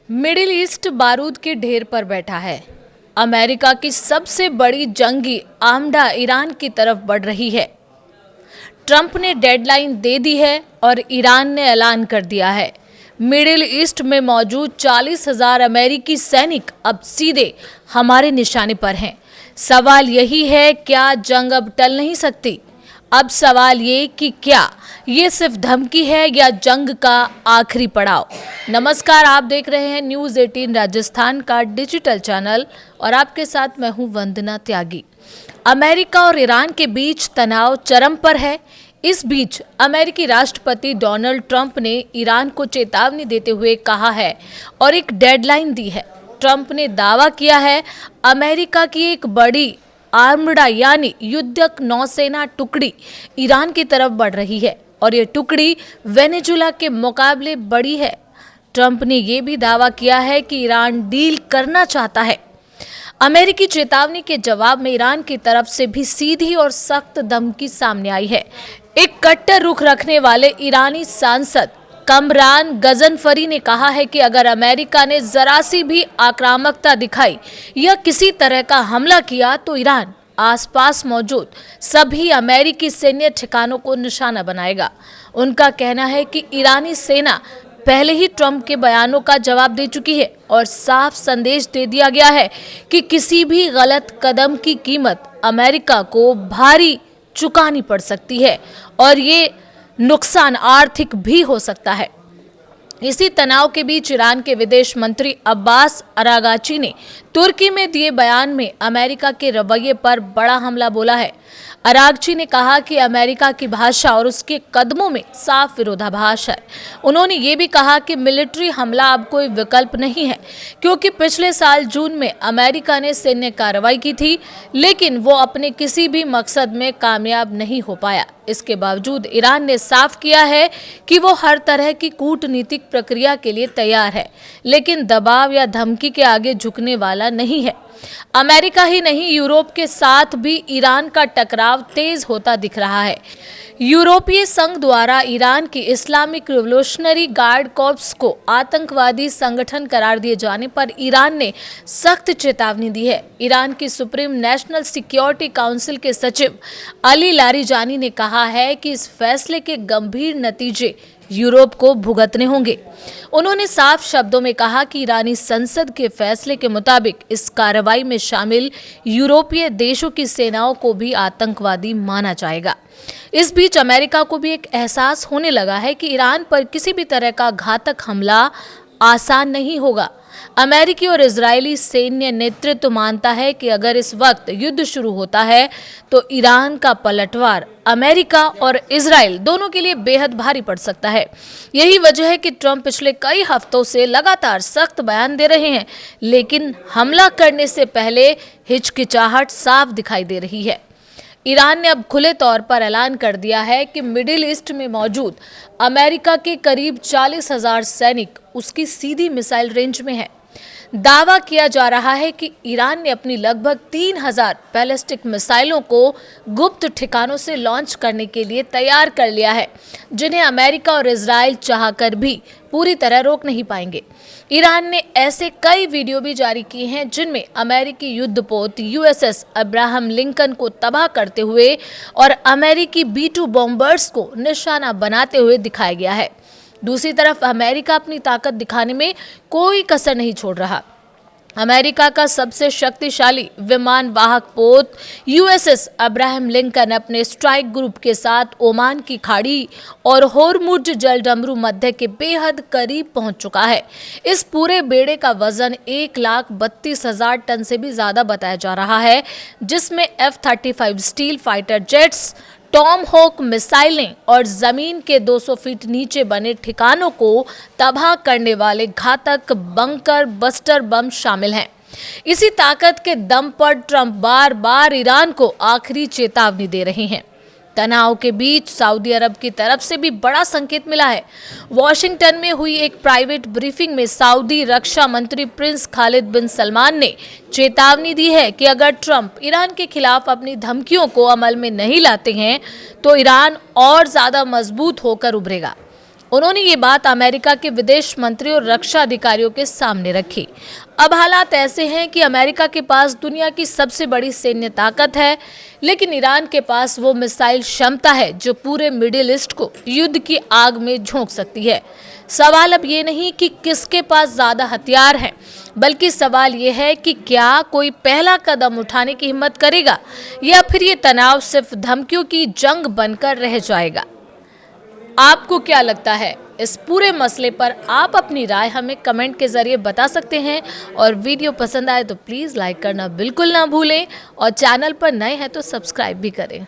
Middle east बारूद के ढेर पर बैठा है। अमेरिका की सबसे बड़ी जंगी आमदा ईरान की तरफ बढ़ रही है। ट्रंप ने डेडलाइन दे दी है और ईरान ने ऐलान कर दिया है। मिडिल ईस्ट में मौजूद 40,000 अमेरिकी सैनिक अब सीधे हमारे निशाने पर हैं। सवाल यही है, क्या जंग अब टल नहीं सकती? अब सवाल ये कि क्या ये सिर्फ धमकी है या जंग का आखिरी पड़ाव। नमस्कार, आप देख रहे हैं न्यूज़ 18 राजस्थान का डिजिटल चैनल और आपके साथ मैं हूं वंदना त्यागी। अमेरिका और ईरान के बीच तनाव चरम पर है। इस बीच अमेरिकी राष्ट्रपति डोनाल्ड ट्रंप ने ईरान को चेतावनी देते हुए कहा है और एक डेडलाइन दी है। ट्रंप ने दावा किया है अमेरिका की एक बड़ी आर्मडा यानी युद्धक नौसेना टुकड़ी ईरान की तरफ बढ़ रही है और ये टुकड़ी वेनेजुला के मुकाबले बड़ी है। ट्रंप ने यह भी दावा किया है कि ईरान डील करना चाहता है। अमेरिकी चेतावनी के जवाब में ईरान की तरफ से भी सीधी और सख्त धमकी सामने आई है। एक कट्टर रुख रखने वाले ईरानी सांसद कमरान गजनफरी ने कहा है कि अगर अमेरिका ने जरा सी भी आक्रामकता दिखाई या किसी तरह का हमला किया तो ईरान आसपास मौजूद सभी अमेरिकी सैन्य ठिकानों को निशाना बनाएगा। उनका कहना है कि ईरानी सेना पहले ही ट्रंप के बयानों का जवाब दे चुकी है और साफ संदेश दे दिया गया है कि किसी भी गलत कदम की कीमत अमेरिका को भारी चुकानी पड़ सकती है और ये नुकसान आर्थिक भी हो सकता है। इसी तनाव के बीच ईरान के विदेश मंत्री अब्बास अरागाची ने तुर्की में दिए बयान में अमेरिका के रवैये पर बड़ा हमला बोला है। अरागची ने कहा कि अमेरिका की भाषा और उसके कदमों में साफ विरोधाभास है। उन्होंने ये भी कहा कि मिलिट्री हमला अब कोई विकल्प नहीं है, क्योंकि पिछले साल जून में अमेरिका ने सैन्य कार्रवाई की थी, लेकिन वो अपने किसी भी मकसद में कामयाब नहीं हो पाया। इसके बावजूद ईरान ने साफ किया है कि वो हर तरह की कूटनीतिक प्रक्रिया के लिए तैयार है, लेकिन दबाव या धमकी के आगे झुकने वाला नहीं है। अमेरिका ही नहीं, यूरोप के साथ भी ईरान का टकराव तेज होता दिख रहा है। यूरोपीय संघ द्वारा ईरान की इस्लामिक रिवोल्यूशनरी गार्ड कॉर्प्स को आतंकवादी संगठन करार दिए जाने पर ईरान ने सख्त चेतावनी दी है। ईरान की सुप्रीम नेशनल सिक्योरिटी काउंसिल के सचिव अली लारिजानी ने कहा है कि इस फैसले के गंभीर नतीजे यूरोप को भुगतने होंगे। उन्होंने साफ शब्दों में कहा कि ईरानी संसद के फैसले के मुताबिक इस कार्रवाई में शामिल यूरोपीय देशों की सेनाओं को भी आतंकवादी माना जाएगा। इस बीच अमेरिका को भी एक एहसास होने लगा है कि ईरान पर किसी भी तरह का घातक हमला आसान नहीं होगा। अमेरिकी और इजरायली सैन्य नेतृत्व मानता है कि अगर इस वक्त युद्ध शुरू होता है तो ईरान का पलटवार अमेरिका और इजराइल दोनों के लिए बेहद भारी पड़ सकता है। यही वजह है कि ट्रंप पिछले कई हफ्तों से लगातार सख्त बयान दे रहे हैं, लेकिन हमला करने से पहले हिचकिचाहट साफ दिखाई दे रही है। ईरान ने अब खुले तौर पर ऐलान कर दिया है कि मिडिल ईस्ट में मौजूद अमेरिका के करीब 40,000 सैनिक उसकी सीधी मिसाइल रेंज में हैं। दावा किया जा रहा है कि ईरान ने अपनी लगभग 3,000 बैलिस्टिक मिसाइलों को गुप्त ठिकानों से लॉन्च करने के लिए तैयार कर लिया है, जिन्हें अमेरिका और इजराइल चाहकर भी पूरी तरह रोक नहीं पाएंगे। ईरान ने ऐसे कई वीडियो भी जारी किए हैं जिनमें अमेरिकी युद्धपोत यूएसएस अब्राहम लिंकन को तबाह करते हुए और अमेरिकी B-2 बॉम्बर्स को निशाना बनाते हुए दिखाया गया है। दूसरी तरफ अमेरिका अपनी ताकत दिखाने में कोई कसर नहीं छोड़ रहा। अमेरिका का सबसे शक्तिशाली विमान वाहक पोत यूएसएस अब्राहम लिंकन अपने स्ट्राइक ग्रुप के साथ ओमान की खाड़ी और होर्मुज जलडमरू मध्य के बेहद करीब पहुंच चुका है। इस पूरे बेड़े का वजन 1,32,000 टन से भी ज्यादा बताया जा रहा है, जिसमें F-35 stealth fighter jets, Tomahawk मिसाइलें और जमीन के 200 फीट नीचे बने ठिकानों को तबाह करने वाले घातक बंकर बस्टर बम शामिल हैं। इसी ताकत के दम पर ट्रंप बार बार ईरान को आखिरी चेतावनी दे रहे हैं। तनाव के बीच सऊदी अरब की तरफ से भी बड़ा संकेत मिला है। वॉशिंगटन में हुई एक प्राइवेट ब्रीफिंग में सऊदी रक्षा मंत्री प्रिंस खालिद बिन सलमान ने चेतावनी दी है कि अगर ट्रंप ईरान के खिलाफ अपनी धमकियों को अमल में नहीं लाते हैं तो ईरान और ज्यादा मजबूत होकर उभरेगा। उन्होंने ये बात अमेरिका के विदेश मंत्री और रक्षा अधिकारियों के सामने रखी। अब हालात ऐसे हैं कि अमेरिका के पास दुनिया की सबसे बड़ी सैन्य ताकत है, लेकिन ईरान के पास वो मिसाइल क्षमता है जो पूरे मिडिल ईस्ट को युद्ध की आग में झोंक सकती है। सवाल अब ये नहीं कि किसके पास ज्यादा हथियार हैं, बल्कि सवाल ये है कि क्या कोई पहला कदम उठाने की हिम्मत करेगा या फिर ये तनाव सिर्फ धमकियों की जंग बनकर रह जाएगा। आपको क्या लगता है इस पूरे मसले पर? आप अपनी राय हमें कमेंट के जरिए बता सकते हैं और वीडियो पसंद आए तो प्लीज़ लाइक करना बिल्कुल ना भूलें और चैनल पर नए हैं तो सब्सक्राइब भी करें।